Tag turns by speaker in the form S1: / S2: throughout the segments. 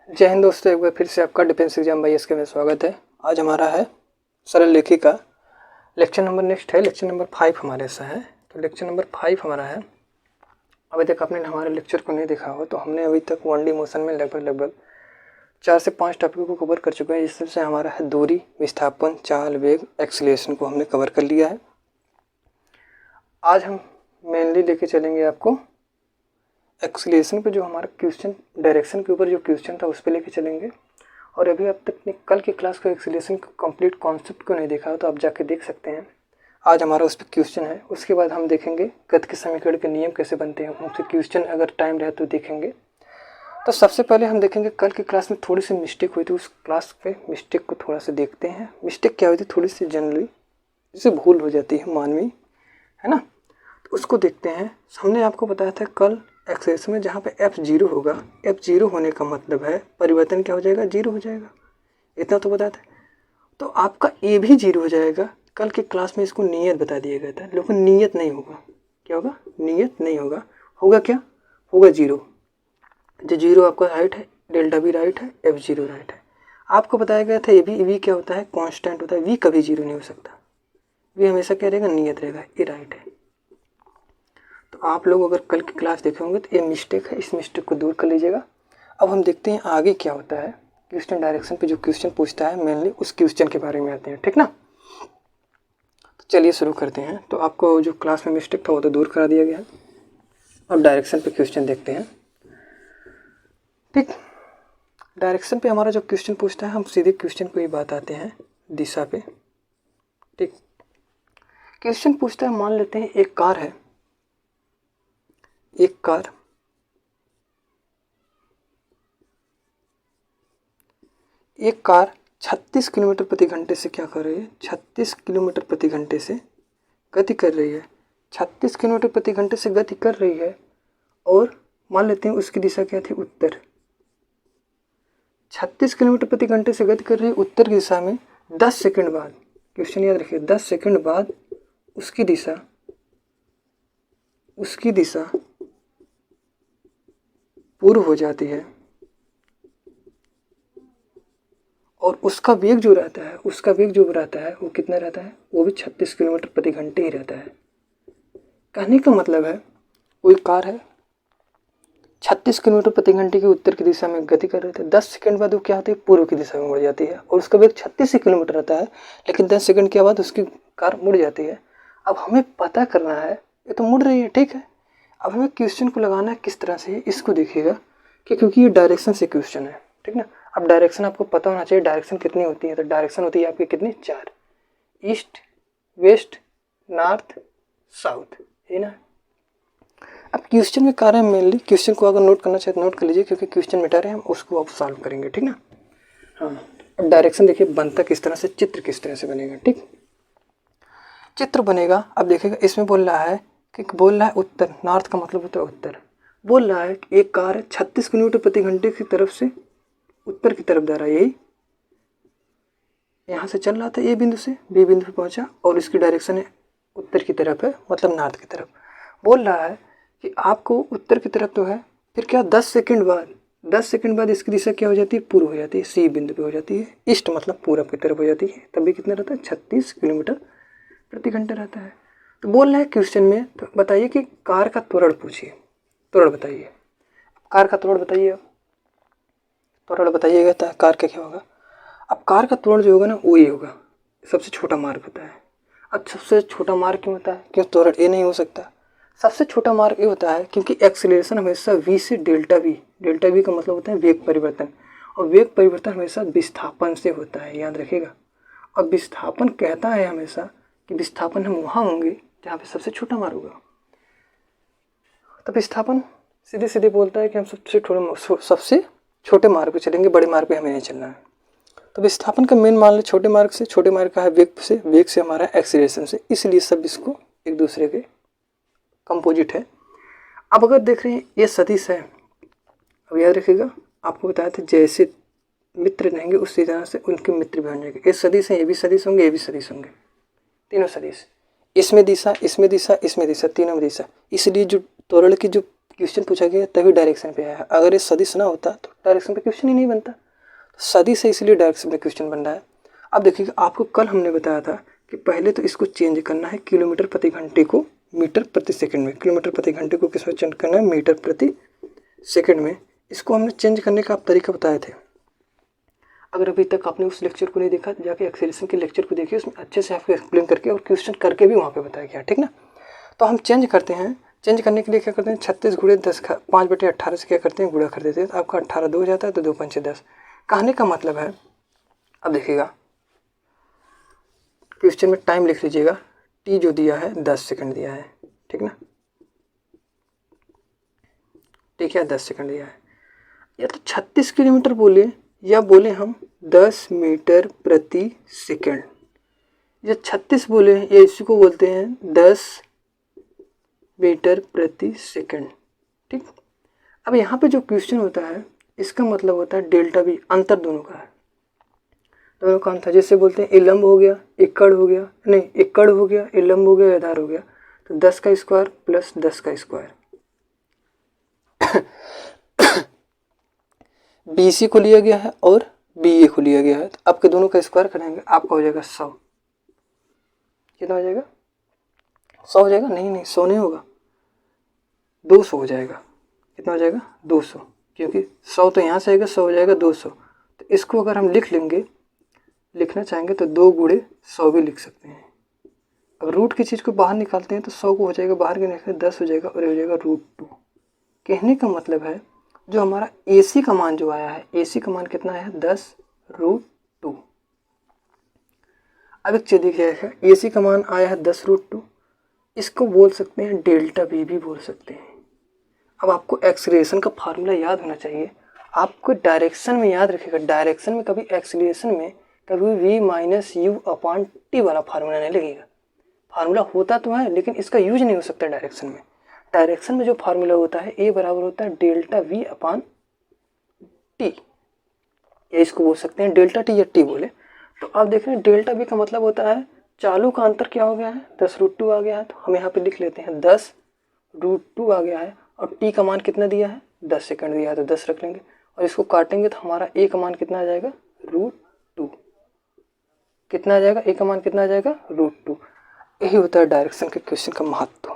S1: जय हिंद दोस्तों, एक बार फिर से आपका डिफेंस एग्जाम बाईएस के में स्वागत है। आज हमारा है सरल लेखी का लेक्चर नंबर नेक्स्ट है, लेक्चर नंबर 5 हमारे से है। तो लेक्चर नंबर 5 हमारा है। अभी तक आपने हमारे लेक्चर को नहीं देखा हो तो हमने अभी तक 1D मोशन में लगभग 4 से 5 टॉपिक को कवर कर चुके हैं, जिससे हमारा है दूरी, विस्थापन, चाल, वेग, एक्सीलरेशन को हमने कवर कर लिया है। आज हम मेनली लेके चलेंगे आपको एक्सीलरेशन पे, जो हमारा क्वेश्चन डायरेक्शन के ऊपर जो क्वेश्चन था उस पर लेके चलेंगे। और अभी अब तक ने कल की क्लास को एक्सीलरेशन का कंप्लीट कॉन्सेप्ट को नहीं देखा हो तो आप जाके देख सकते हैं। आज हमारा उस पर क्वेश्चन है। उसके बाद हम देखेंगे गति के समीकरण के नियम कैसे बनते हैं, उनसे क्वेश्चन अगर टाइम रहे तो देखेंगे। तो सबसे पहले हम देखेंगे कल की क्लास में थोड़ी सी मिस्टेक हुई थी, उस क्लास पे मिस्टेक को थोड़ा सा देखते हैं। मिस्टेक क्या हुई थी, थोड़ी सी जनरली जिससे भूल हो जाती है मानवी, है ना, तो उसको देखते हैं। हमने आपको बताया था कल एक्सेस में जहाँ पे F0 होगा, F0 होने का मतलब है परिवर्तन क्या हो जाएगा, 0 हो जाएगा। इतना तो बताया था। तो आपका A भी 0 हो जाएगा। कल की क्लास में इसको नियत बता दिया गया था, लेकिन नियत नहीं होगा। क्या होगा, नियत नहीं होगा। होगा क्या, होगा 0। जो 0 आपका राइट है, डेल्टा भी राइट है, F0 राइट है। आपको बताया गया था ए क्या होता है, कॉन्स्टेंट होता है। V कभी 0 नहीं हो सकता, V हमेशा क्या रहेगा, नियत रहेगा। ये राइट है। तो आप लोग अगर कल की क्लास देखे होंगे तो ये मिस्टेक है, इस मिस्टेक को दूर कर लीजिएगा। अब हम देखते हैं आगे क्या होता है। क्वेश्चन डायरेक्शन पे जो क्वेश्चन पूछता है मेनली उस क्वेश्चन के बारे में आते हैं, ठीक ना। तो चलिए शुरू करते हैं। तो आपको जो क्लास में मिस्टेक था वो तो दूर करा दिया गया है। अब डायरेक्शन पे क्वेश्चन देखते हैं, ठीक। डायरेक्शन पे हमारा जो क्वेश्चन पूछता है, हम सीधे क्वेश्चन को ही बात आते हैं दिशा पे, ठीक। क्वेश्चन पूछता है, मान लेते हैं एक कार है, एक कार एक कार 36 किलोमीटर प्रति घंटे से क्या कर रही है, 36 किलोमीटर प्रति घंटे से गति कर रही है। 36 किलोमीटर प्रति घंटे से गति कर रही है और मान लेते हैं उसकी दिशा क्या थी, उत्तर। 36 किलोमीटर प्रति घंटे से गति कर रही है उत्तर की दिशा में। 10 सेकंड बाद, क्वेश्चन याद रखिए, 10 सेकंड बाद उसकी दिशा पूर्व हो जाती है और उसका वेग जो रहता है वो कितना रहता है, वो भी 36 किलोमीटर प्रति घंटे ही रहता है। कहने का मतलब है कोई कार है 36 किलोमीटर प्रति घंटे की उत्तर की दिशा में गति कर रहे थे, 10 सेकंड बाद वो क्या होती है, पूर्व की दिशा में मुड़ जाती है और उसका वेग 36 किलोमीटर रहता है, लेकिन 10 सेकंड के बाद उसकी कार मुड़ जाती है। अब हमें पता करना है, ये तो मुड़ रही है, ठीक है। अब हमें क्वेश्चन को लगाना है किस तरह से, इसको देखिएगा कि क्योंकि ये डायरेक्शन से क्वेश्चन है, ठीक ना। अब डायरेक्शन आपको पता होना चाहिए, डायरेक्शन कितनी होती है। तो डायरेक्शन होती है आपकी कितनी, 4, ईस्ट, वेस्ट, नॉर्थ, साउथ, है ना। अब क्वेश्चन में कार्य मेनली, क्वेश्चन को अगर नोट करना चाहे तो नोट कर लीजिए, क्योंकि क्वेश्चन मिटा रहे हैं हम, उसको आप सॉल्व करेंगे, ठीक ना। हाँ, अब डायरेक्शन देखिए बनता किस तरह से, चित्र किस तरह से बनेगा, ठीक। चित्र बनेगा, अब देखिएगा इसमें बोल रहा है उत्तर, नॉर्थ का मतलब होता है उत्तर। बोल रहा है कि एक कार 36 किलोमीटर प्रति घंटे की तरफ से उत्तर की तरफ जा रहा है, यही यहाँ से चल रहा था, ए बिंदु से बी बिंदु पे पहुंचा और इसकी डायरेक्शन है उत्तर की तरफ है, मतलब नॉर्थ की तरफ। बोल रहा है कि आपको उत्तर की तरफ तो है, फिर क्या 10 सेकंड बाद इसकी दिशा क्या हो जाती है, पूर्व हो जाती है, सी बिंदु पे हो जाती है। ईस्ट मतलब पूरब की तरफ हो जाती है, तब भी कितना रहता है, 36 किलोमीटर प्रति घंटे रहता है। तो बोल रहा है क्वेश्चन में, तो बताइए कि कार का त्वरण पूछिए, त्वरण बताइए, कार का त्वरण बताइए। अब त्वरण बताइएगा तो कार का क्या होगा। अब कार का त्वरण जो होगा ना, वो ये होगा, सबसे छोटा मार्ग होता है। अब सबसे छोटा मार्ग क्यों होता है, क्यों त्वरण ए नहीं हो सकता। सबसे छोटा मार्ग ये होता है क्योंकि एक्सीलरेशन हमेशा v से डेल्टा v का मतलब होता है वेग परिवर्तन, और वेग परिवर्तन हमेशा विस्थापन से होता है, याद रखिएगा। और विस्थापन कहता है हमेशा कि विस्थापन हम वहाँ होंगे जहाँ पे सबसे छोटा मार्ग होगा। तो विस्थापन सीधे सीधे बोलता है कि हम सबसे छोटे मार्ग पे चलेंगे, बड़े मार्ग पे हमें नहीं चलना है। तो विस्थापन का मेन मान लो छोटे मार्ग का है वेग से हमारा एक्सीलरेशन से, इसलिए सब इसको एक दूसरे के कंपोजिट है। अब अगर देख रहे हैं ये सदिश है, अब याद रखिएगा आपको बताया था जैसे मित्र रहेंगे उसी तरह से उनके मित्र भी बन जाएंगे। ये सदिश है, ये भी सदिश होंगे, ये भी सदिश होंगे, तीनों सदिश। इसमें दिशा, तीनों में दिशा। इसलिए जो त्वरण की जो क्वेश्चन पूछा गया तभी डायरेक्शन पे आया है। अगर ये सदिश ना होता तो डायरेक्शन पे क्वेश्चन ही नहीं बनता। तो सदिश है इसलिए डायरेक्शन पे क्वेश्चन बन रहा है। अब देखिएगा, आपको कल हमने बताया था कि पहले तो इसको चेंज करना है किलोमीटर प्रति घंटे को मीटर प्रति सेकंड में। किलोमीटर प्रति घंटे को किस में चेंज करना है? मीटर प्रति सेकंड में। इसको हमने चेंज करने का आप तरीका बताए थे। अगर अभी तक आपने उस लेक्चर को नहीं देखा, जाके एक्सेलरेशन के लेक्चर को देखिए, उसमें अच्छे से आपको एक्सप्लेन करके और क्वेश्चन करके भी वहाँ पे बताया गया, ठीक ना। तो हम चेंज करते हैं। चेंज करने के लिए क्या करते हैं? 36 गुणे 10 5/18 से क्या करते हैं? गुणा कर देते हैं। तो आपका 18 2 हो जाता है, तो 2 5 10। कहने का मतलब है, अब देखिएगा क्वेश्चन में टाइम लिख लीजिएगा। टी जो दिया है 10 सेकंड दिया है, ठीक ना। ठीक है, 10 सेकंड दिया है। या तो 36 किलोमीटर बोले या बोले हम 10 मीटर प्रति सेकंड, या 36 बोले या इसी को बोलते हैं 10 मीटर प्रति सेकंड, ठीक। अब यहाँ पे जो क्वेश्चन होता है इसका मतलब होता है डेल्टा वी, अंतर दोनों का है। दोनों का अंतर, जैसे बोलते हैं इलम्ब हो गया एकड़ हो गया, नहीं एकड़ हो गया इलम्ब हो गया आधार हो गया, तो 10 का स्क्वायर प्लस 10 का स्क्वायर। BC को लिया गया है और BA को लिया गया है, तो आपके दोनों का स्क्वायर करेंगे, आपका हो जाएगा 100। कितना हो जाएगा? 100 हो जाएगा? नहीं 100 नहीं होगा, 200 हो जाएगा। कितना हो जाएगा? 200, क्योंकि 100 तो यहाँ से आएगा, 100 हो जाएगा 200। तो इसको अगर हम लिख लेंगे, लिखना चाहेंगे तो 2 गुणे 100 भी लिख सकते हैं। अब रूट की चीज़ को बाहर निकालते हैं तो 100 को हो जाएगा बाहर के निकाल 10 हो जाएगा और ये हो जाएगा √2। कहने का मतलब है जो हमारा AC का मान जो आया है, AC का मान कितना है? 10√2। अब एक चीज़ देखिएगा, AC का मान आया है 10√2, इसको बोल सकते हैं डेल्टा V भी बोल सकते हैं। अब आपको एक्सीलरेशन का फार्मूला याद होना चाहिए। आपको डायरेक्शन में याद रखिएगा, डायरेक्शन में कभी एक्सीलरेशन में कभी V - U/T वाला फार्मूला नहीं लगेगा। फार्मूला होता तो है लेकिन इसका यूज नहीं हो सकता डायरेक्शन में। डायरेक्शन में जो फार्मूला होता है A बराबर होता है डेल्टा V/T, या इसको बोल सकते हैं डेल्टा T या T बोले। तो आप देख रहे हैं डेल्टा V का मतलब होता है चालू का अंतर क्या हो गया है? 10√2 आ गया है, तो हम यहाँ पे लिख लेते हैं 10√2 आ गया है। और T का मान कितना दिया है? 10 सेकंड दिया है, तो 10 रख लेंगे और इसको काटेंगे तो हमारा A का मान कितना आ जाएगा? √2। कितना आ जाएगा? A का मान कितना आ जाएगा? √2। यही होता है डायरेक्शन के क्वेश्चन का महत्व,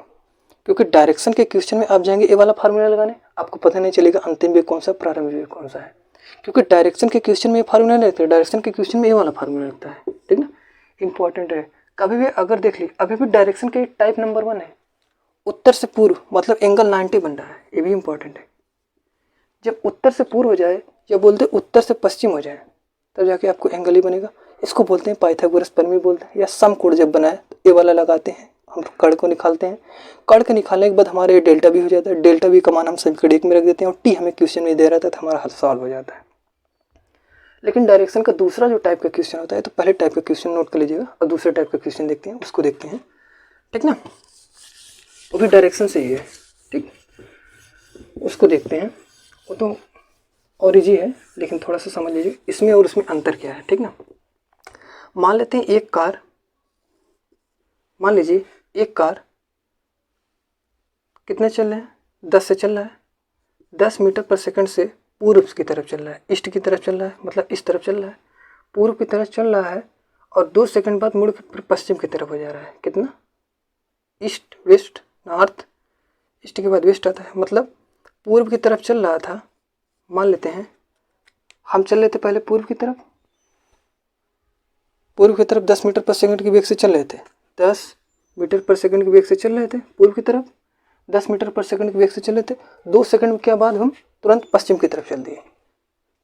S1: क्योंकि डायरेक्शन के क्वेश्चन में आप जाएंगे ए वाला फार्मूला लगाने, आपको पता नहीं चलेगा अंतिम वेग कौन सा प्रारंभिक वेग कौन सा है, क्योंकि डायरेक्शन के क्वेश्चन में ये फार्मूला नहीं लगता है, डायरेक्शन के क्वेश्चन में ए वाला फार्मूला लगता है, ठीक ना। इंपॉर्टेंट है। कभी भी अगर देख ली, अभी भी डायरेक्शन के टाइप नंबर 1 है, उत्तर से पूर्व मतलब एंगल 90 बन रहा है, ये भी इंपॉर्टेंट है। जब उत्तर से पूर्व हो जाए या बोलते उत्तर से पश्चिम हो जाए तब जाके आपको एंगल ही बनेगा। इसको बोलते हैं पाइथागोरस प्रमेय बोलते हैं, या समकोण जब बनाए तो ए वाला लगाते हैं, हम कर्ण को निकालते हैं। कर्ण के निकालने के बाद हमारे डेल्टा भी हो जाता है, डेल्टा भी का मान हम सभी कड़ एक में रख देते हैं और टी हमें क्वेश्चन में दे रहा था तो हमारा हल सॉल्व हो जाता है। लेकिन डायरेक्शन का दूसरा जो टाइप का क्वेश्चन होता है, तो पहले टाइप का क्वेश्चन नोट कर लीजिएगा और दूसरे टाइप का क्वेश्चन देखते हैं, उसको देखते हैं, ठीक ना। वो भी डायरेक्शन से ही है, ठीक, उसको देखते हैं। वो तो और इजी है लेकिन थोड़ा सा समझ लीजिए इसमें और उसमें अंतर क्या है, ठीक ना। मान लेते हैं एक कार, मान लीजिए एक कार कितने चल रहे हैं? 10 से चल रहा है, 10 मीटर पर सेकंड से पूर्व की तरफ चल रहा है, ईस्ट की तरफ चल रहा है, मतलब इस तरफ चल रहा है, पूर्व की तरफ चल रहा है और 2 सेकंड बाद मुड़ के पश्चिम की तरफ हो जा रहा है। कितना? ईस्ट वेस्ट नॉर्थ, ईस्ट के बाद वेस्ट आता है, मतलब पूर्व की तरफ चल रहा था। मान लेते हैं हम चल रहे थे पहले पूर्व की तरफ, पूर्व की तरफ 10 मीटर पर सेकंड की वेग से चल रहे थे, 10 मीटर पर सेकंड की वेग से चल रहे थे पूर्व की तरफ, 10 मीटर पर सेकंड की वेग से चल रहे थे। 2 सेकंड के बाद हम तुरंत पश्चिम की तरफ चल दिए,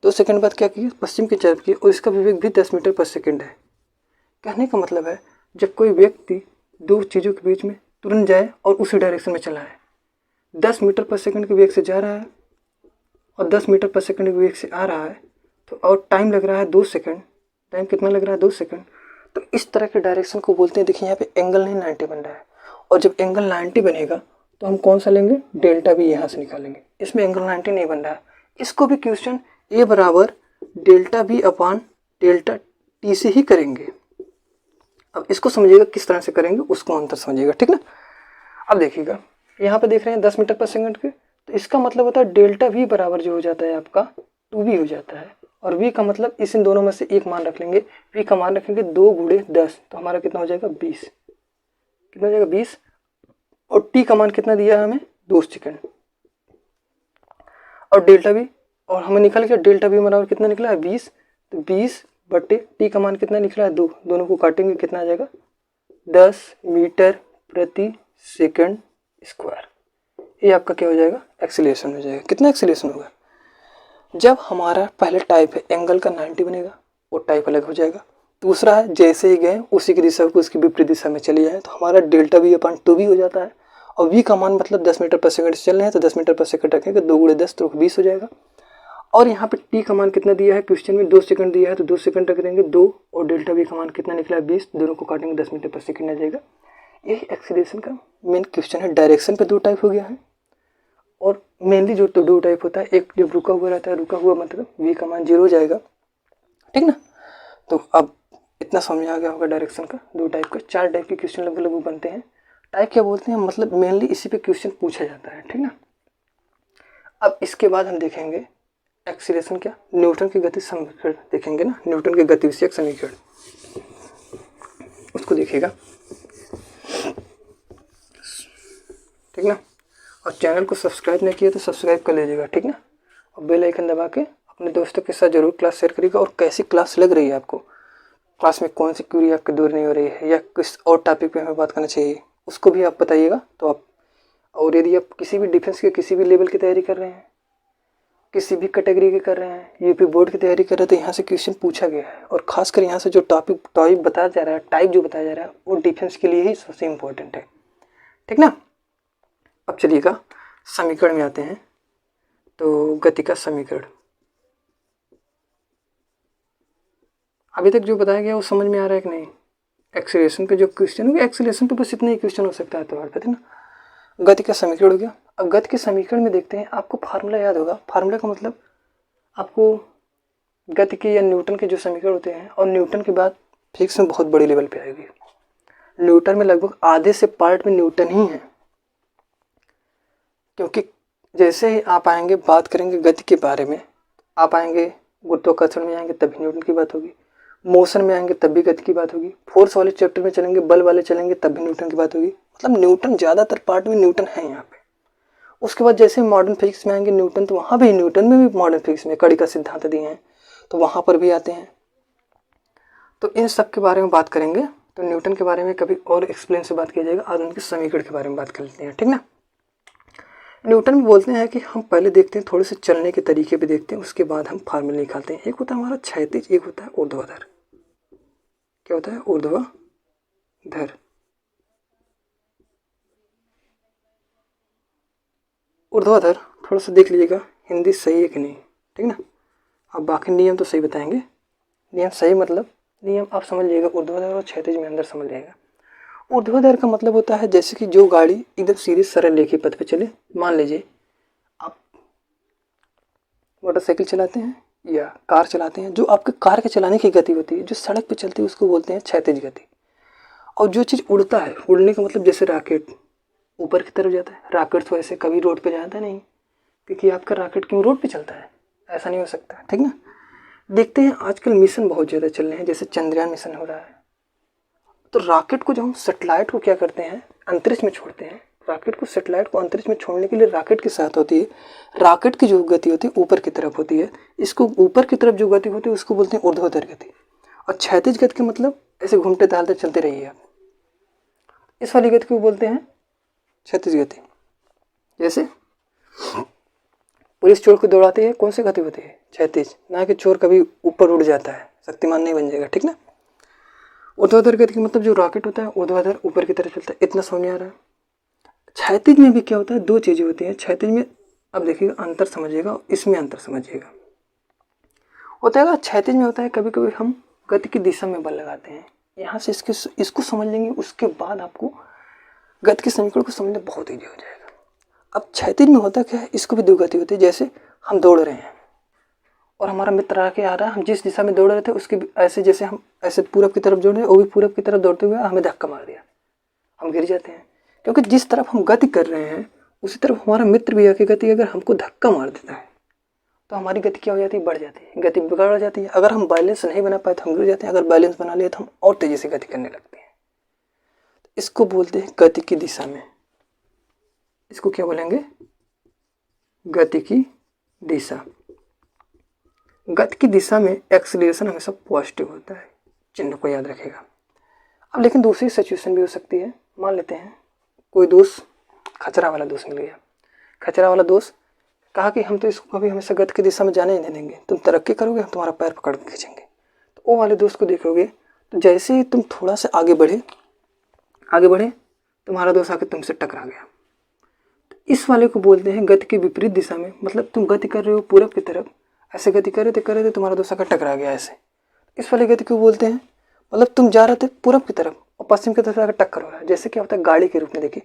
S1: 2 सेकंड बाद क्या किए? पश्चिम की तरफ किए और इसका विवेक भी 10 मीटर पर सेकंड है। कहने का मतलब है जब कोई व्यक्ति दो चीज़ों के बीच में तुरंत जाए और उसी डायरेक्शन में चला है, 10 मीटर पर सेकंड के वेग से जा रहा है और 10 मीटर पर सेकंड के वेग से आ रहा है, तो और टाइम लग रहा है 2 सेकंड। टाइम कितना लग रहा है? 2 सेकंड। तो इस तरह के डायरेक्शन को बोलते हैं। देखिए यहाँ पे एंगल नहीं 90 बन रहा है, और जब एंगल 90 बनेगा तो हम कौन सा लेंगे? डेल्टा भी यहाँ से निकालेंगे। इसमें एंगल 90 नहीं बन रहा है, इसको भी क्वेश्चन ए बराबर delta B upon delta T से ही करेंगे। अब इसको समझिएगा किस तरह से करेंगे, उसको अंतर समझिएगा, ठीक ना। अब देखिएगा यहाँ पे देख रहे हैं 10 मीटर पर सेकंड के, तो इसका मतलब होता है डेल्टा वी बराबर जो हो जाता है आपका 2v हो जाता है। और v का मतलब इस इन दोनों में से एक मान रख लेंगे, v का मान रखेंगे 2 × 10, तो हमारा कितना हो जाएगा 20। कितना हो जाएगा 20। और t का मान कितना दिया है हमें 2 सेकंड। और डेल्टा वी, और हमें निकल गया डेल्टा वी बराबर कितना निकला है 20। तो 20 बटे t का मान कितना निकला है 2, दोनों को काटेंगे कितना आ जाएगा 10 मीटर प्रति सेकंड स्क्वायर। ये आपका क्या हो जाएगा एक्सीलरेशन हो जाएगा। कितना एक्सीलरेशन होगा, जब हमारा पहले टाइप है एंगल का 90 बनेगा वो टाइप अलग हो जाएगा। दूसरा है जैसे ही गए उसी की दिशा को उसकी विपरीत दिशा में चले जाए तो हमारा डेल्टा वी अपन 2v हो जाता है। और v का मान मतलब 10 मीटर पर सेकंड से चल रहे हैं तो 10 मीटर पर सेकंड रखेंगे 2 × 10 तो 20 हो जाएगा। और यहाँ पे t का मान कितना दिया है क्वेश्चन में 2 सेकंड दिया है तो 2 सेकंड रख देंगे 2, और डेल्टा वी का मान कितना निकला है 20, दोनों को काटेंगे 10 मीटर पर सेकंड आ जाएगा। यही एक्सीलरेशन का मेन क्वेश्चन है। डायरेक्शन पे 2 टाइप हो गया है, और मेनली जो तो 2 टाइप होता है, एक जब रुका हुआ रहता है, रुका हुआ मतलब v का मान 0 हो जाएगा, ठीक ना। तो अब इतना समझ में आ गया होगा डायरेक्शन का 2 टाइप का। 4 टाइप के क्वेश्चन लगभग बनते हैं। टाइप क्या बोलते हैं, मतलब मेनली इसी पे क्वेश्चन पूछा जाता है, ठीक ना। अब इसके बाद हम देखेंगे एक्सीलरेशन क्या, न्यूटन की गति समीकरण देखेंगे ना, न्यूटन के गति विषयक समीकरण उसको देखिएगा, ठीक ना। और चैनल को सब्सक्राइब नहीं किया तो सब्सक्राइब कर लीजिएगा, ठीक ना। और बेल आइकन दबा के अपने दोस्तों के साथ जरूर क्लास शेयर करिएगा। और कैसी क्लास लग रही है आपको, क्लास में कौन सी क्वेरी आपकी दूर नहीं हो रही है या किस और टॉपिक पे हमें बात करना चाहिए उसको भी आप बताइएगा। तो आप, और यदि आप किसी भी डिफेंस के किसी भी लेवल की तैयारी कर रहे हैं, किसी भी कैटेगरी के कर रहे हैं, यूपी बोर्ड की तैयारी कर रहे हैं, तो यहाँ से क्वेश्चन पूछा गया है। और खासकर यहाँ से जो टॉपिक बताया जा रहा है, टाइप जो बताया जा रहा है, वो डिफेंस के लिए ही सबसे इम्पोर्टेंट है, ठीक ना। अब चलिएगा समीकरण में आते हैं। तो गति का समीकरण अभी तक जो बताया गया वो समझ में आ रहा है कि नहीं। एक्सीलरेशन पे जो क्वेश्चन हो गया, एक्सीलरेशन पे बस इतना ही क्वेश्चन हो सकता है, तो और पता ना। गति का समीकरण हो गया। अब गति के समीकरण में देखते हैं, आपको फार्मूला याद होगा। फार्मूला का मतलब आपको गति के या न्यूटन के जो समीकरण होते हैं, और न्यूटन के बाद फिजिक्स में बहुत बड़ी लेवल पे आएगी। न्यूटन में लगभग आधे से पार्ट में न्यूटन ही है, क्योंकि जैसे ही आप आएंगे बात करेंगे गति के बारे में, आप आएंगे गुरुत्वाकर्षण में आएंगे तभी न्यूटन की बात होगी, मोशन में आएंगे तब भी गति की बात होगी, फोर्स वाले चैप्टर में चलेंगे, बल वाले चलेंगे तब भी न्यूटन की बात होगी। मतलब न्यूटन ज़्यादातर पार्ट में न्यूटन है यहाँ पे। उसके बाद जैसे मॉडर्न फिजिक्स में आएंगे न्यूटन, तो वहाँ भी न्यूटन में भी मॉडर्न फिजिक्स में कड़ी का सिद्धांत दिए हैं, तो वहाँ पर भी आते हैं। तो इन सब के बारे में बात करेंगे। तो न्यूटन के बारे में कभी और एक्सप्लेन से बात किया जाएगा। आज उनके समीकरण के बारे में बात कर लेते हैं, ठीक ना। न्यूटन भी बोलते हैं कि हम पहले देखते हैं थोड़े से चलने के तरीके पे देखते हैं, उसके बाद हम फार्मूला निकालते हैं। एक होता है हमारा क्षैतिज, एक होता है ऊर्ध्वाधर। क्या होता है ऊर्ध्वाधर। ऊर्ध्वाधर थोड़ा सा देख लीजिएगा हिंदी सही है कि नहीं, ठीक ना। अब बाकी नियम तो सही बताएंगे। नियम सही मतलब नियम आप समझ लीजिएगा, ऊर्ध्वाधर और क्षैतिज में अंदर समझ जाएगा। ऊर्ध्वाधर का मतलब होता है जैसे कि जो गाड़ी एकदम सीधे सरल रेखीय पथ पे चले। मान लीजिए आप मोटरसाइकिल चलाते हैं या कार चलाते हैं, जो आपके कार के चलाने की गति होती है, जो सड़क पे चलती है, उसको बोलते हैं क्षैतिज गति। और जो चीज़ उड़ता है, उड़ने का मतलब जैसे रॉकेट ऊपर की तरफ जाता है। रॉकेट तो ऐसे कभी रोड पे जाता नहीं, क्योंकि आपका रॉकेट क्यों रोड पे चलता है, ऐसा नहीं हो सकता, ठीक ना। देखते हैं आजकल मिशन बहुत ज़्यादा चल रहे हैं, जैसे चंद्रयान मिशन हो रहा है। तो रॉकेट को, जो हम सेटेलाइट को क्या करते हैं अंतरिक्ष में छोड़ते हैं, रॉकेट को सेटेलाइट को अंतरिक्ष में छोड़ने के लिए रॉकेट के साथ होती है। रॉकेट की जो गति होती है ऊपर की तरफ होती है। इसको ऊपर की तरफ जो गति होती है उसको बोलते हैं ऊर्ध्वाधर गति। और क्षैतिज गति का मतलब ऐसे घूमते टहलते चलते रहिए आप, इस वाली गति को बोलते हैं क्षैतिज गति। जैसे पुलिस चोर को दौड़ाती है, कौन सी गति होती है क्षैतिज, ना कि चोर कभी ऊपर उड़ जाता है, शक्तिमान नहीं बन जाएगा, ठीक ना। ऊर्ध्वाधर गति का मतलब जो रॉकेट होता है ऊर्ध्वाधर ऊपर की तरफ चलता है। इतना समझ में आ रहा है। क्षैतिज में भी क्या होता है, 2 चीज़ें होती हैं क्षैतिज में। अब देखिएगा अंतर समझिएगा, इसमें अंतर समझिएगा। होता है क्षैतिज में होता है कभी कभी हम गति की दिशा में बल लगाते हैं। यहाँ से इसको समझ लेंगे, उसके बाद आपको गति के समीकरण को समझना बहुत ईजी हो जाएगा। अब क्षैतिज में होता क्या है, इसको भी 2 गति होती है। जैसे हम दौड़ रहे हैं और हमारा मित्र आके आ रहा है, हम जिस दिशा में दौड़ रहे थे उसके ऐसे, जैसे हम ऐसे पूरब की तरफ दौड़ रहे हैं, वो भी पूरब की तरफ दौड़ते हुए हमें धक्का मार दिया, हम गिर जाते हैं। क्योंकि जिस तरफ हम गति कर रहे हैं उसी तरफ हमारा मित्र भी की गति अगर हमको धक्का मार देता है तो हमारी गति क्या हो जाती है, बढ़ जाती है, गति बिगड़ जाती है। अगर हम बैलेंस नहीं बना पाए तो हम गिर जाते हैं, अगर बैलेंस बना लिए तो हम और तेजी से गति करने लगते हैं। इसको बोलते हैं गति की दिशा में, इसको क्या बोलेंगे, गति की दिशा। गति की दिशा में एक्सीलरेशन हमेशा पॉजिटिव होता है, चिन्ह को याद रखेगा। अब लेकिन दूसरी सिचुएशन भी हो सकती है। मान लेते हैं कोई दोस्त खचरा वाला दोस्त मिल गया, खचरा वाला दोस्त कहा कि हम तो इसको कभी हमेशा गति की दिशा में जाने ही नहीं देंगे, तुम तरक्की करोगे हम तुम्हारा पैर पकड़ के खींचेंगे। तो वो वाले दोस्त को देखोगे तो जैसे ही तुम थोड़ा सा आगे बढ़े तुम्हारा दोस्त आके तुमसे टकरा गया। तो इस वाले को बोलते हैं गति की विपरीत दिशा में, मतलब तुम गति कर रहे हो पूरब की तरफ, ऐसे गति कर रहे थे तुम्हारा दोस्त आकर टकरा गया ऐसे। इस वाली गति को बोलते हैं, मतलब तुम जा रहे थे पूरब की तरफ और पश्चिम की तरफ आकर टक्कर हो रहा है। जैसे क्या होता है गाड़ी के रूप में, देखिए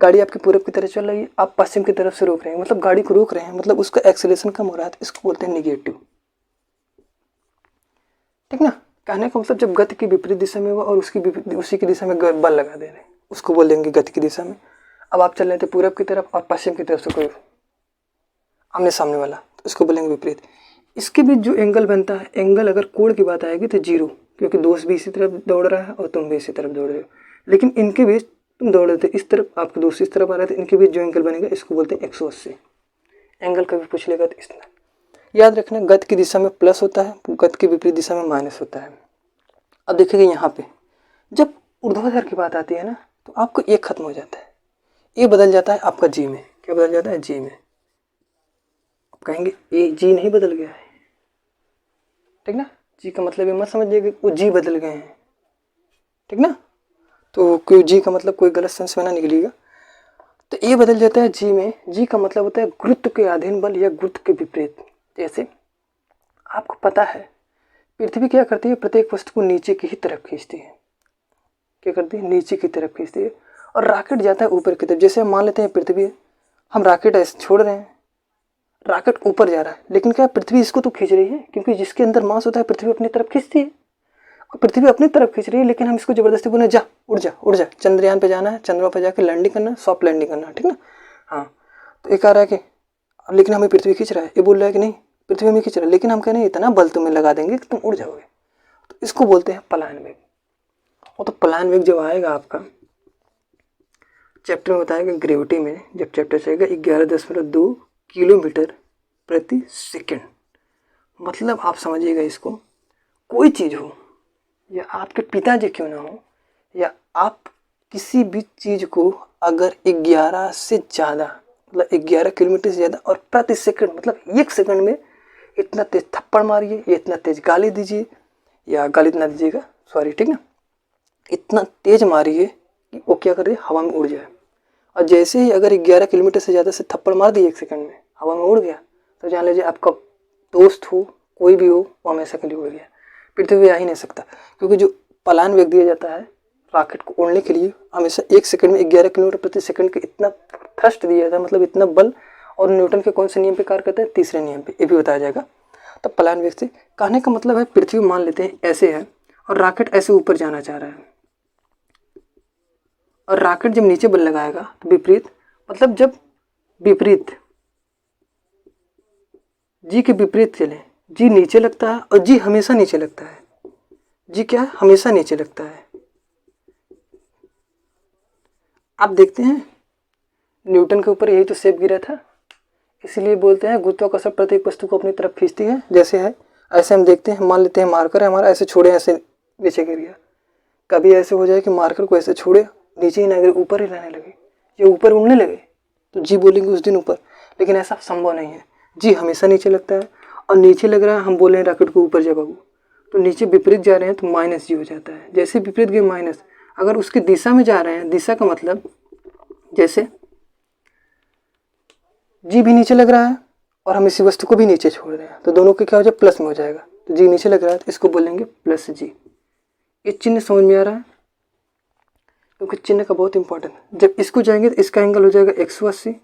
S1: गाड़ी आपकी पूरब की तरफ चल रही है, आप पश्चिम की तरफ से रोक रहे हैं, मतलब गाड़ी को रोक रहे हैं, मतलब उसका एक्सीलरेशन कम हो रहा है, तो इसको बोलते हैं निगेटिव। ठीक ना, कहने का मतलब जब गति की विपरीत दिशा में हुआ और उसी की दिशा में बल लगा दे रहे हैं, उसको बोल देंगे गति की दिशा में। अब आप चल रहे थे पूरब की तरफ और पश्चिम की तरफ से कोई आमने सामने वाला, तो इसको बोलेंगे विपरीत। इसके बीच जो एंगल बनता है, एंगल अगर कोण की बात आएगी तो 0, क्योंकि दोस्त भी इसी तरफ दौड़ रहा है और तुम भी इसी तरफ दौड़ रहे हो। लेकिन इनके बीच तुम दौड़ रहे थे इस तरफ, आपके दोस्त इस तरफ आ रहे थे, इनके बीच जो एंगल बनेगा इसको बोलते हैं 180। एंगल कभी पूछ लेगा तो इस तरह याद रखना, गति की दिशा में प्लस होता है, गति की विपरीत दिशा में माइनस होता है। अब देखिएगा यहाँ पे जब ऊर्ध्वाधर की बात आती है ना, तो आपको ए खत्म हो जाता है, ए बदल जाता है आपका जी में। क्या बदल जाता है, जी में। अब कहेंगे ए जी नहीं बदल गया है, ठीक ना, जी का मतलब ये मत समझिएगा वो जी बदल गए हैं, ठीक ना, तो कोई जी का मतलब कोई गलत सेंस में ना निकलेगा। तो ए बदल जाता है जी में, जी का मतलब होता है गुरुत्व के अधीन बल या गुरुत्व के विपरीत। जैसे आपको पता है पृथ्वी क्या करती है, प्रत्येक वस्तु को नीचे की ही तरफ खींचती है। क्या करती है, नीचे की तरफ खींचती है, और रॉकेट जाता है ऊपर की तरफ। जैसे हम मान लेते हैं पृथ्वी, हम रॉकेट ऐसे छोड़ रहे हैं, रॉकेट ऊपर जा रहा है, लेकिन क्या पृथ्वी इसको तो खींच रही है, क्योंकि जिसके अंदर मास होता है पृथ्वी अपनी तरफ खींचती है, और पृथ्वी अपनी तरफ खींच रही है, लेकिन हम इसको जबरदस्ती बोले जा उड़ जा, चंद्रयान पे जाना है, चंद्रमा पे जाकर लैंडिंग करना है, सॉफ्ट लैंडिंग करना है, ठीक ना। हाँ, तो एक आ रहा है कि लेकिन हमें पृथ्वी खींच रहा है, ये बोल रहा है कि नहीं पृथ्वी में खींच रहा है, लेकिन हम कह रहे हैं इतना बल तुम्हें लगा देंगे कि तुम उड़ जाओगे। तो इसको बोलते हैं पलायन वेग। और तो पलायन वेग जब आएगा आपका चैप्टर में बताएगा ग्रेविटी में, जब चैप्टर चलेगा 11.2 किलोमीटर प्रति सेकेंड। मतलब आप समझिएगा इसको, कोई चीज़ हो या आपके पिताजी क्यों ना हो, या आप किसी भी चीज़ को अगर 11 से ज़्यादा, मतलब 11 किलोमीटर से ज़्यादा और प्रति सेकंड, मतलब 1 सेकंड में इतना तेज थप्पड़ मारिए, या इतना तेज गाली दीजिए, या गाली ना दीजिएगा सॉरी, ठीक ना, इतना तेज मारिए कि वो क्या करे, हवा में उड़ जाए। और जैसे ही अगर 11 किलोमीटर से ज़्यादा से थप्पड़ मार दिए 1 सेकंड में, हवा में उड़ गया, तो जान लीजिए आपका दोस्त हो कोई भी हो वो हमेशा के लिए उड़ गया, पृथ्वी आ ही नहीं सकता। क्योंकि जो पलायन वेग दिया जाता है रॉकेट को उड़ने के लिए, हमेशा 1 सेकंड में 11 किलोमीटर प्रति सेकंड का इतना थ्रस्ट दिया जाता है, मतलब इतना बल। और न्यूटन के कौन से नियम पे कार्य करता है, तीसरे नियम पे, ये भी बताया जाएगा। तो पलायन वेग से कहने का मतलब है पृथ्वी मान लेते हैं ऐसे है और रॉकेट ऐसे ऊपर जाना चाह रहा है, और रॉकेट जब नीचे बल लगाएगा तो विपरीत, मतलब जब विपरीत जी के विपरीत चले, जी नीचे लगता है और जी हमेशा नीचे लगता है, जी क्या है, हमेशा नीचे लगता है। आप देखते हैं न्यूटन के ऊपर यही तो सेब गिरा था, इसीलिए बोलते हैं गुरुत्वाकर्षण प्रत्येक वस्तु को अपनी तरफ खींचती है। जैसे है ऐसे हम देखते हैं, मान लेते हैं मार्कर है हमारा, ऐसे छोड़े ऐसे नीचे गिर गया, कभी ऐसे हो जाए कि मार्कर को ऐसे छोड़े नीचे ही ना गिरे, ऊपर ही रहने लगे, ये ऊपर उड़ने लगे, तो जी बोलेंगे उस दिन ऊपर। लेकिन ऐसा संभव नहीं है, जी हमेशा नीचे लगता है, और नीचे लग रहा है हम बोल रहे हैं रॉकेट को ऊपर जा बाबू, तो नीचे विपरीत जा रहे हैं तो माइनस जी हो जाता है। जैसे विपरीत गए माइनस, अगर उसकी दिशा में जा रहे हैं, दिशा का मतलब जैसे जी भी नीचे लग रहा है और हम इसी वस्तु को भी नीचे छोड़ रहे हैं, तो दोनों के क्या हो जाए, प्लस में हो जाएगा। तो जी नीचे लग रहा है तो इसको बोलेंगे प्लस जी। ये चिन्ह समझ में आ रहा है, क्योंकि चिन्ह का बहुत इंपॉर्टेंट। जब इसको जाएंगे तो इसका एंगल हो जाएगा 180,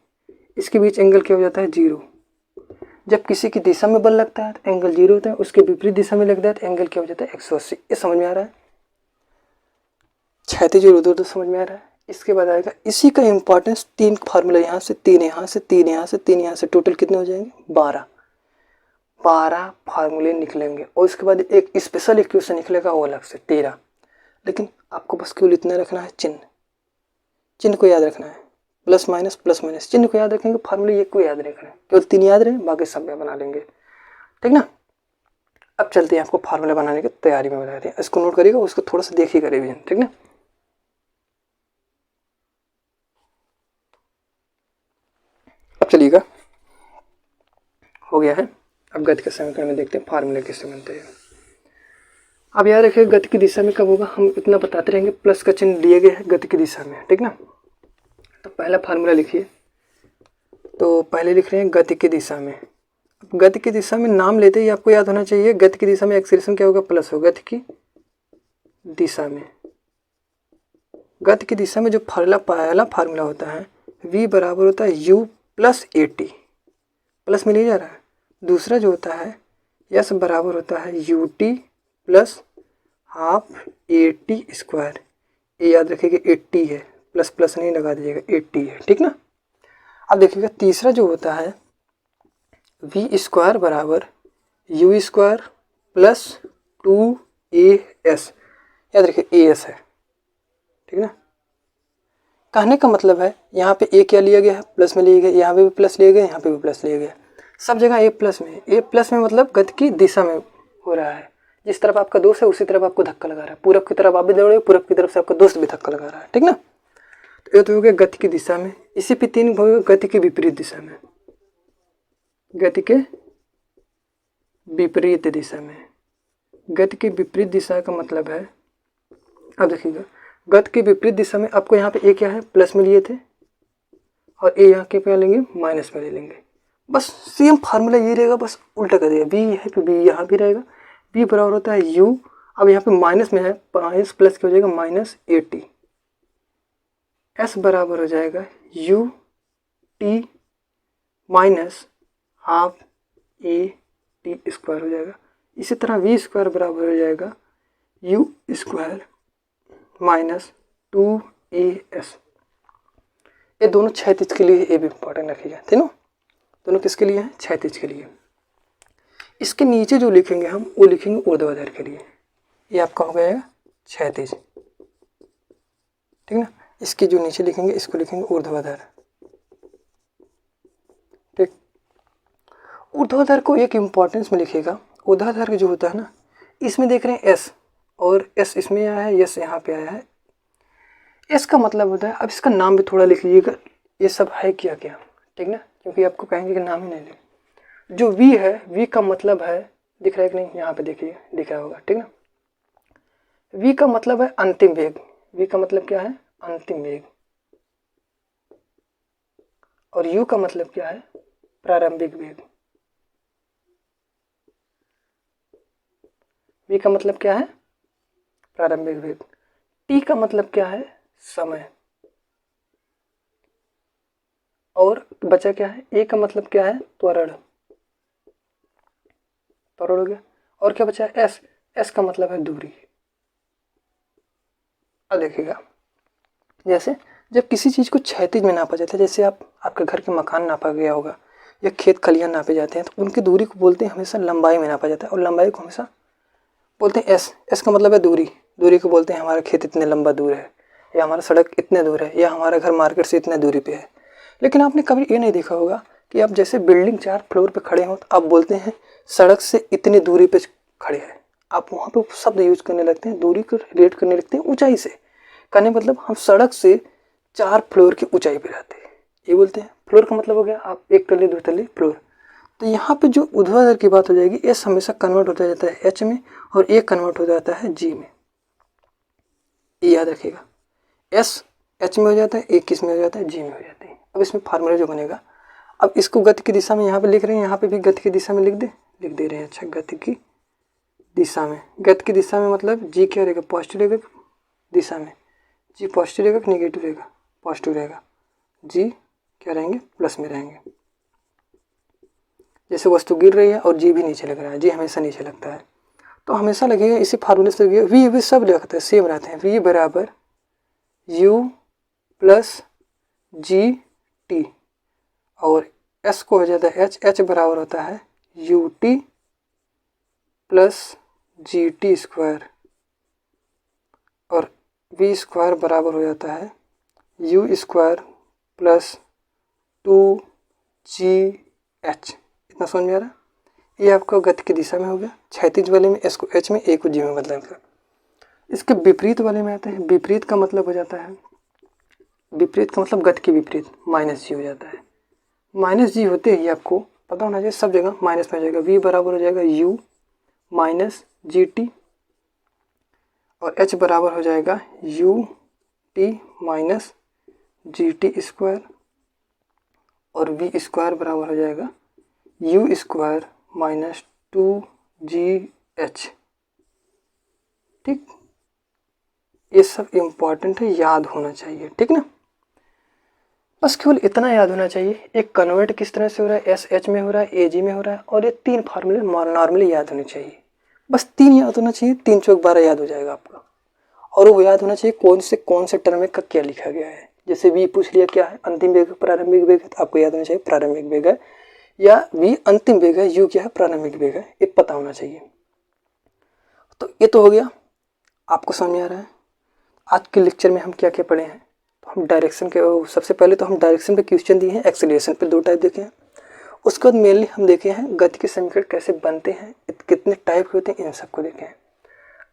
S1: इसके बीच एंगल क्या हो जाता है 0। जब किसी की दिशा में बल लगता है तो एंगल 0 होता है, उसके विपरीत दिशा में लगता है तो एंगल क्या हो जाता है 180। ये समझ में आ रहा है, क्षैतिज और ऊर्ध्वाधर समझ में आ रहा है। इसके बाद आएगा इसी का इम्पोर्टेंस, 3 फार्मूला यहाँ से, 3 यहाँ से, 3 यहाँ से, 3 यहाँ से, टोटल कितने हो जाएंगे 12 फार्मूले निकलेंगे। और उसके बाद एक स्पेशल इक्वेशन निकलेगा वो अलग से 13। लेकिन आपको बस केवल इतना रखना है, चिन्ह को याद रखना है, प्लस माइनस चिन्ह को याद रखेंगे, फार्मूले एक को याद रखना है, केवल 3 याद रहे, बाकी सब में बना लेंगे, ठीक ना। अब चलते हैं आपको फार्मूला बनाने की तैयारी में बताते हैं। इसको नोट करिएगा, उसको थोड़ा सा देखिएगा रिवीजन, ठीक ना। अब चलिएगा, हो गया है। अब गति के समीकरण में देखते हैं फार्मूले किससे बनते हैं। अब याद रखिए गति की दिशा में कब होगा, हम इतना बताते रहेंगे, प्लस का चिन्ह दिए गए हैं गति की दिशा में, ठीक ना। तो पहला फार्मूला लिखिए, तो पहले लिख रहे हैं गति की दिशा में। गति की दिशा में नाम लेते ही आपको याद होना चाहिए, गति की दिशा में एक्सीलरेशन क्या होगा, प्लस होगा। गति की दिशा में, गति की दिशा में जो पहला फार्मूला होता है v बराबर होता है u प्लस AT, प्लस में ले जा रहा है। दूसरा जो होता है s बराबर होता है ut plus half AT square. ये याद रखिएगा 80 है, प्लस प्लस नहीं लगा दीजिएगा, 80 है, ठीक ना। अब देखिएगा तीसरा जो होता है v स्क्वायर बराबर u स्क्वायर प्लस 2as, याद रखिए as है, ठीक ना। कहने का मतलब है यहाँ पे a क्या लिया गया है, प्लस में लिया गया, यहाँ पे भी प्लस लिया गया, यहाँ पे भी प्लस लिया गया, सब जगह a प्लस में मतलब गति की दिशा में हो रहा है। जिस तरफ आपका दोस्त है उसी तरफ आपको धक्का लगा रहा है, पूरब की तरफ आप भी दौड़ रहे हो, पूरब की तरफ से आपका दोस्त भी धक्का लगा रहा है, ठीक ना। तो ये तो हो गया गति की दिशा में। इसी पे 3 हो गया गति की विपरीत दिशा में, गति के विपरीत दिशा में। गति की विपरीत दिशा का मतलब है, अब देखिएगा गति की विपरीत दिशा में आपको यहाँ पे a क्या है, प्लस में लिए थे, और a यहाँ के क्या लेंगे, माइनस में ले लेंगे। बस सेम फार्मूला ये रहेगा, बस उल्टा कर दिया, b है तो b यहाँ भी रहेगा, b बराबर होता है u, अब यहाँ पे माइनस में है, माइनस प्लस क्या हो जाएगा, माइनस AT। s बराबर हो जाएगा ut minus half AT square हो जाएगा। इसी तरह v स्क्वायर बराबर हो जाएगा u स्क्वायर माइनस 2as। ये दोनों क्षैतिज के लिए, ये भी इंपॉर्टेंट रखिएगा, तीनों दोनों किसके लिए हैं, क्षैतिज के लिए। इसके नीचे जो लिखेंगे हम वो लिखेंगे ऊर्ध्वाधर के लिए, ये आपका हो गया क्षैतिज, ठीक ना। इसके जो नीचे लिखेंगे इसको लिखेंगे ऊर्ध्वाधर, ठीक। ऊर्ध्वाधर को एक इम्पॉर्टेंस में लिखिएगा। ऊर्ध्वाधर जो होता है ना, इसमें देख रहे हैं s, और s इसमें आया है, s यहाँ पे आया है। s का मतलब होता है, अब इसका नाम भी थोड़ा लिख लीजिएगा, ये सब है क्या क्या, ठीक ना, क्योंकि आपको कहेंगे कि नाम ही नहीं ले। जो v है, v का मतलब है, दिख रहा है कि नहीं, यहाँ पे देखिए दिख रहा होगा, ठीक ना। v का मतलब है अंतिम वेग, v का मतलब क्या है, अंतिम वेग। और u का मतलब क्या है, प्रारंभिक वेग। v का मतलब क्या है, प्रारंभिक वेग। t का मतलब क्या है, समय। और बचा क्या है, a का मतलब क्या है, त्वरण, त्वरण हो गया। और क्या बचा है, s का मतलब है दूरी। अब देखिएगा, जैसे जब किसी चीज़ को क्षैतिज में नापा जाता है, जैसे आपके घर के मकान नापा गया होगा या खेत खलियान नापे जाते हैं, तो उनकी दूरी को बोलते हैं हमेशा लंबाई में नापा जाता है, और लंबाई को हमेशा बोलते हैं s का मतलब है दूरी। दूरी को बोलते हैं हमारा खेत इतने लंबा दूर है, या हमारा सड़क इतने दूर है, या हमारा घर मार्केट से इतने दूरी पे है। लेकिन आपने कभी ये नहीं देखा होगा कि आप जैसे बिल्डिंग 4 फ्लोर पे खड़े हो तो आप बोलते हैं सड़क से इतनी दूरी पे खड़े हैं, आप वहाँ पे शब्द यूज करने लगते हैं, दूरी को रेट करने लगते हैं ऊंचाई से। कहने मतलब हम सड़क से 4 फ्लोर की ऊंचाई पे रहते हैं, ये बोलते हैं। फ्लोर का मतलब हो गया आप 1 तल्ले 2 तल्ले फ्लोर। तो यहाँ पे जो ऊर्ध्वाधर की बात हो जाएगी, s हमेशा कन्वर्ट होता जाता है h में, और a कन्वर्ट हो जाता है g में, ये याद रखिएगा। s h में हो जाता है, a किस में हो जाता है, g में हो जाता है। अब इसमें फार्मूला जो बनेगा, अब इसको गति की दिशा में यहाँ पे लिख रहे हैं, यहाँ पे भी गति की दिशा में लिख दे रहे हैं। अच्छा, गति की दिशा में, गति की दिशा में मतलब g क्या रहेगा, पॉजिटिव रहेगा दिशा में, g पॉजिटिव रहेगा कि निगेटिव रहेगा, पॉजिटिव रहेगा, g क्या रहेंगे, प्लस में रहेंगे। जैसे वस्तु गिर रही है और g भी नीचे लग रहा है, g हमेशा नीचे लगता है, तो हमेशा लगेगा इसी फार्मूले से लगेगा। v सब लगता है सेम रहते हैं, v बराबर u प्लस जी टी और एस को हो जाता है एच, एच बराबर होता है U T plus G T square और वी स्क्वायर बराबर हो जाता है यू स्क्वायर प्लस 2GH। इतना समझ में आ रहा है? ये आपका गति की दिशा में हो गया। क्षैतिज वाले में एस को एच में, ए को जी में बदलेंगे। इसके विपरीत वाले में आते हैं। विपरीत का मतलब हो जाता है, विपरीत का मतलब गति के विपरीत माइनस जी हो जाता है। माइनस जी होते ही आपको पता होना चाहिए सब जगह माइनस में हो जाएगा। वी बराबर हो जाएगा यू माइनस जी टी और एच बराबर हो जाएगा U T minus G T square और वी स्क्वायर बराबर हो जाएगा यू स्क्वायर माइनस 2GH। ठीक, ये सब इम्पॉर्टेंट है, याद होना चाहिए। ठीक ना, बस केवल इतना याद होना चाहिए एक कन्वर्ट किस तरह से हो रहा है, एस एच में हो रहा है, ए जी में हो रहा है और ये 3 फार्मूले नॉर्मली याद होने चाहिए। बस 3 याद होना चाहिए, 3 चौक 12 याद हो जाएगा आपका। और वो याद होना चाहिए कौन से टर्म में का क्या लिखा गया है। जैसे वी पूछ लिया क्या है, अंतिम वेग प्रारंभिक वेग है, तो आपको याद होना चाहिए प्रारंभिक वेग है, या वी अंतिम वेग है, यू क्या है प्रारंभिक वेग है, ये पता होना चाहिए। तो ये तो हो गया, आपको समझ में आ रहा है। आज के लेक्चर में हम क्या क्या पढ़े हैं, तो हम डायरेक्शन के, सबसे पहले तो हम डायरेक्शन पे क्वेश्चन दिए हैं, एक्सीलरेशन पे 2 टाइप देखे हैं। उसके बाद मेनली हम देखे हैं गति के समीकरण कैसे बनते हैं, कितने टाइप के होते हैं, इन सबको देखे हैं।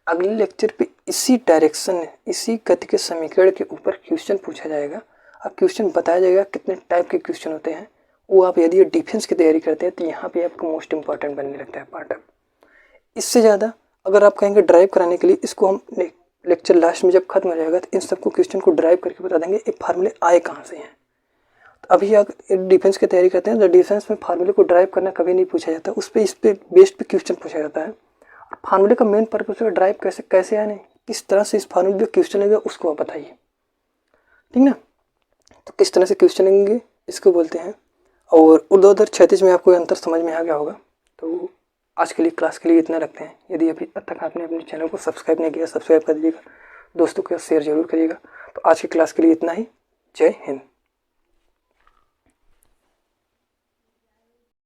S1: अगले लेक्चर पे इसी डायरेक्शन, इसी गति के समीकरण के ऊपर क्वेश्चन पूछा जाएगा और क्वेश्चन बताया जाएगा कितने टाइप के क्वेश्चन होते हैं। वो आप यदि डिफेंस की तैयारी करते हैं तो यहाँ पे आपको मोस्ट इंपॉर्टेंट बनने लगता है पार्ट। इससे ज़्यादा अगर आप कहेंगे ड्राइव कराने के लिए, इसको हम लेक्चर लास्ट में जब खत्म हो जाएगा तो इन सबको क्वेश्चन को ड्राइव करके बता देंगे ये फार्मूले आए कहाँ से हैं। तो अभी अगर डिफेंस की तैयारी करते हैं तो डिफेंस में फार्मूले को ड्राइव करना कभी नहीं पूछा जाता, उस पर इस पे बेस्ड पे क्वेश्चन पूछा जाता है। और फार्मूले का मेन पर्पज है ड्राइव कैसे आने, किस तरह से इस फार्मूले पे क्वेश्चन लेंगे उसको आप बताइए। ठीक ना, तो किस तरह से क्वेश्चन लेंगे इसको बोलते हैं। और उधर क्षैतिज में आपको अंतर समझ में आ गया होगा। तो आज के लिए क्लास के लिए इतना रखते हैं। यदि अभी तक आपने अपने चैनल को सब्सक्राइब नहीं किया, सब्सक्राइब कर दीजिएगा, दोस्तों के साथ शेयर जरूर करिएगा। तो आज की क्लास के लिए इतना ही। जय हिंद।